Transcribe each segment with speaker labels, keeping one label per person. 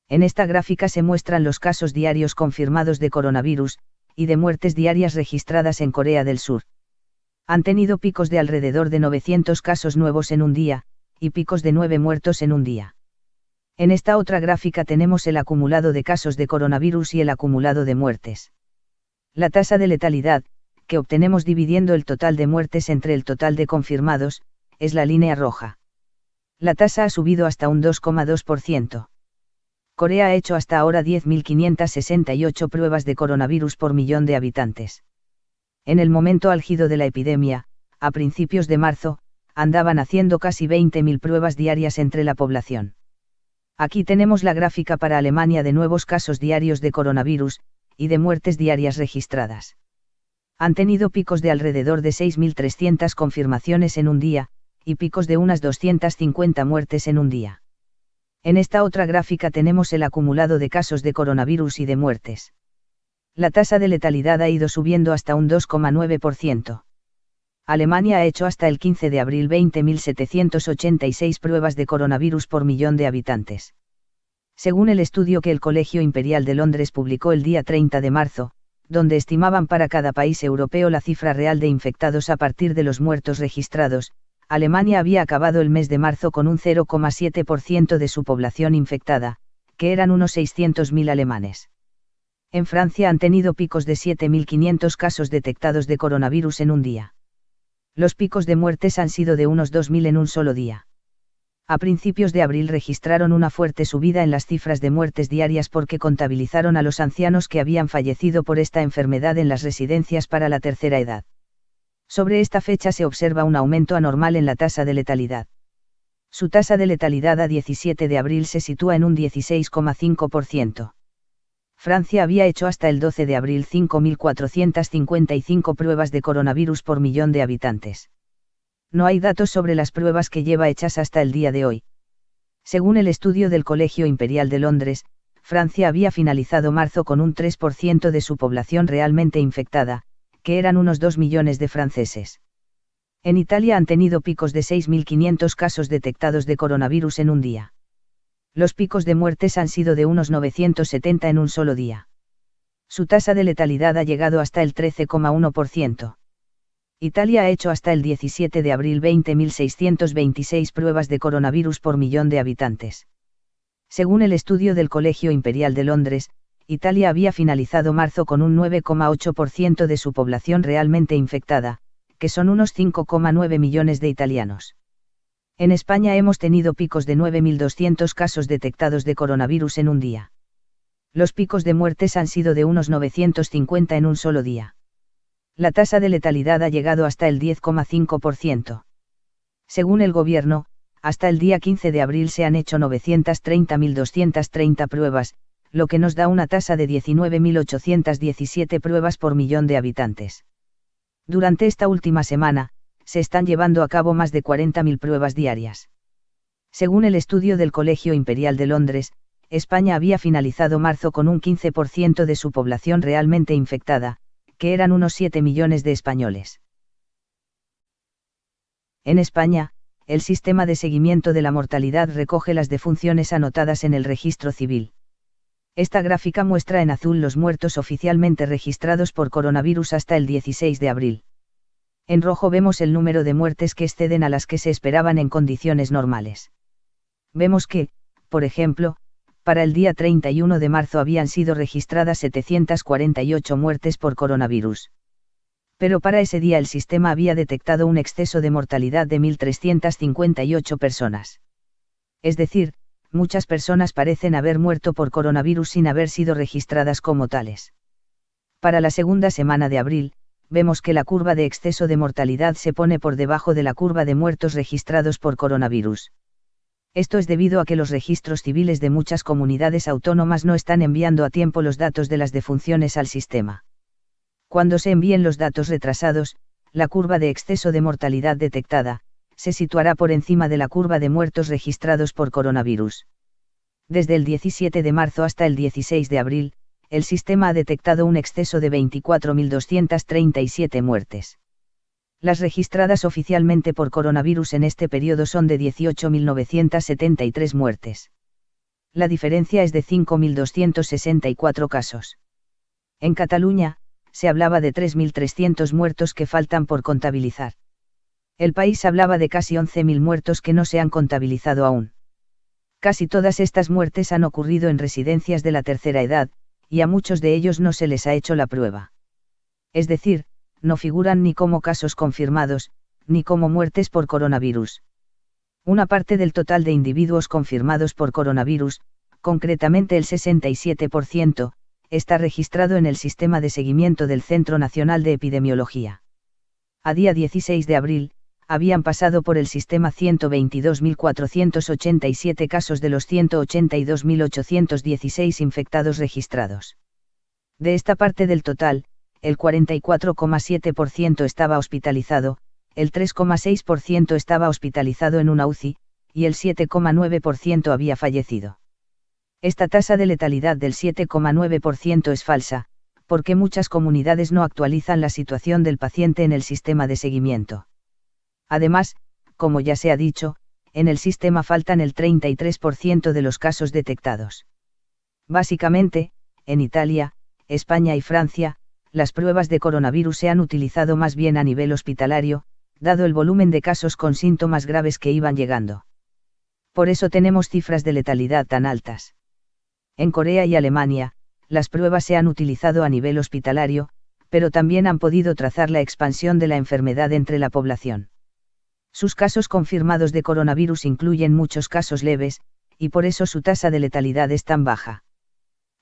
Speaker 1: En esta gráfica se muestran los casos diarios confirmados de coronavirus, y de muertes diarias registradas en Corea del Sur. Han tenido picos de alrededor de 900 casos nuevos en un día, y picos de 9 muertos en un día. En esta otra gráfica tenemos el acumulado de casos de coronavirus y el acumulado de muertes. La tasa de letalidad, que obtenemos dividiendo el total de muertes entre el total de confirmados, es la línea roja. La tasa ha subido hasta un 2,2%. Corea ha hecho hasta ahora 10.568 pruebas de coronavirus por millón de habitantes. En el momento álgido de la epidemia, a principios de marzo, andaban haciendo casi 20.000 pruebas diarias entre la población. Aquí tenemos la gráfica para Alemania de nuevos casos diarios de coronavirus, y de muertes diarias registradas. Han tenido picos de alrededor de 6.300 confirmaciones en un día, y picos de unas 250 muertes en un día. En esta otra gráfica tenemos el acumulado de casos de coronavirus y de muertes. La tasa de letalidad ha ido subiendo hasta un 2,9%. Alemania ha hecho hasta el 15 de abril 20.786 pruebas de coronavirus por millón de habitantes. Según el estudio que el Colegio Imperial de Londres publicó el día 30 de marzo, donde estimaban para cada país europeo la cifra real de infectados a partir de los muertos registrados, Alemania había acabado el mes de marzo con un 0,7% de su población infectada, que eran unos 600.000 alemanes. En Francia han tenido picos de 7.500 casos detectados de coronavirus en un día. Los picos de muertes han sido de unos 2.000 en un solo día. A principios de abril registraron una fuerte subida en las cifras de muertes diarias porque contabilizaron a los ancianos que habían fallecido por esta enfermedad en las residencias para la tercera edad. Sobre esta fecha se observa un aumento anormal en la tasa de letalidad. Su tasa de letalidad a 17 de abril se sitúa en un 16,5%. Francia había hecho hasta el 12 de abril 5.455 pruebas de coronavirus por millón de habitantes. No hay datos sobre las pruebas que lleva hechas hasta el día de hoy. Según el estudio del Colegio Imperial de Londres, Francia había finalizado marzo con un 3% de su población realmente infectada, que eran unos 2 millones de franceses. En Italia han tenido picos de 6.500 casos detectados de coronavirus en un día. Los picos de muertes han sido de unos 970 en un solo día. Su tasa de letalidad ha llegado hasta el 13,1%. Italia ha hecho hasta el 17 de abril 20.626 pruebas de coronavirus por millón de habitantes. Según el estudio del Colegio Imperial de Londres, Italia había finalizado marzo con un 9,8% de su población realmente infectada, que son unos 5,9 millones de italianos. En España hemos tenido picos de 9.200 casos detectados de coronavirus en un día. Los picos de muertes han sido de unos 950 en un solo día. La tasa de letalidad ha llegado hasta el 10,5%. Según el gobierno, hasta el día 15 de abril se han hecho 930.230 pruebas, lo que nos da una tasa de 19.817 pruebas por millón de habitantes. Durante esta última semana, se están llevando a cabo más de 40.000 pruebas diarias. Según el estudio del Colegio Imperial de Londres, España había finalizado marzo con un 15% de su población realmente infectada, que eran unos 7 millones de españoles. En España, el sistema de seguimiento de la mortalidad recoge las defunciones anotadas en el registro civil. Esta gráfica muestra en azul los muertos oficialmente registrados por coronavirus hasta el 16 de abril. En rojo vemos el número de muertes que exceden a las que se esperaban en condiciones normales. Vemos que, por ejemplo, para el día 31 de marzo habían sido registradas 748 muertes por coronavirus. Pero para ese día el sistema había detectado un exceso de mortalidad de 1.358 personas. Es decir, muchas personas parecen haber muerto por coronavirus sin haber sido registradas como tales. Para la segunda semana de abril, vemos que la curva de exceso de mortalidad se pone por debajo de la curva de muertos registrados por coronavirus. Esto es debido a que los registros civiles de muchas comunidades autónomas no están enviando a tiempo los datos de las defunciones al sistema. Cuando se envíen los datos retrasados, la curva de exceso de mortalidad detectada, se situará por encima de la curva de muertos registrados por coronavirus. Desde el 17 de marzo hasta el 16 de abril, el sistema ha detectado un exceso de 24.237 muertes. Las registradas oficialmente por coronavirus en este periodo son de 18.973 muertes. La diferencia es de 5.264 casos. En Cataluña, se hablaba de 3.300 muertos que faltan por contabilizar. El país hablaba de casi 11.000 muertos que no se han contabilizado aún. Casi todas estas muertes han ocurrido en residencias de la tercera edad, y a muchos de ellos no se les ha hecho la prueba. Es decir, no figuran ni como casos confirmados, ni como muertes por coronavirus. Una parte del total de individuos confirmados por coronavirus, concretamente el 67%, está registrado en el sistema de seguimiento del Centro Nacional de Epidemiología. A día 16 de abril, habían pasado por el sistema 122.487 casos de los 182.816 infectados registrados. De esta parte del total, el 44,7% estaba hospitalizado, el 3,6% estaba hospitalizado en una UCI, y el 7,9% había fallecido. Esta tasa de letalidad del 7,9% es falsa, porque muchas comunidades no actualizan la situación del paciente en el sistema de seguimiento. Además, como ya se ha dicho, en el sistema faltan el 33% de los casos detectados. Básicamente, en Italia, España y Francia, las pruebas de coronavirus se han utilizado más bien a nivel hospitalario, dado el volumen de casos con síntomas graves que iban llegando. Por eso tenemos cifras de letalidad tan altas. En Corea y Alemania, las pruebas se han utilizado a nivel hospitalario, pero también han podido trazar la expansión de la enfermedad entre la población. Sus casos confirmados de coronavirus incluyen muchos casos leves, y por eso su tasa de letalidad es tan baja.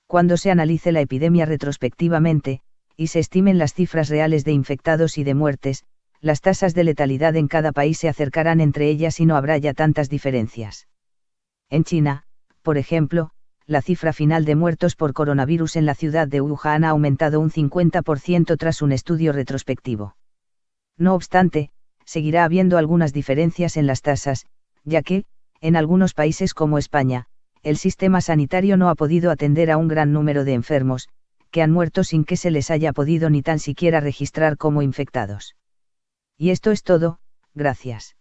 Speaker 1: Cuando se analice la epidemia retrospectivamente, y se estimen las cifras reales de infectados y de muertes, las tasas de letalidad en cada país se acercarán entre ellas y no habrá ya tantas diferencias. En China, por ejemplo, la cifra final de muertos por coronavirus en la ciudad de Wuhan ha aumentado un 50% tras un estudio retrospectivo. No obstante, seguirá habiendo algunas diferencias en las tasas, ya que, en algunos países como España, el sistema sanitario no ha podido atender a un gran número de enfermos, que han muerto sin que se les haya podido ni tan siquiera registrar como infectados. Y esto es todo, gracias.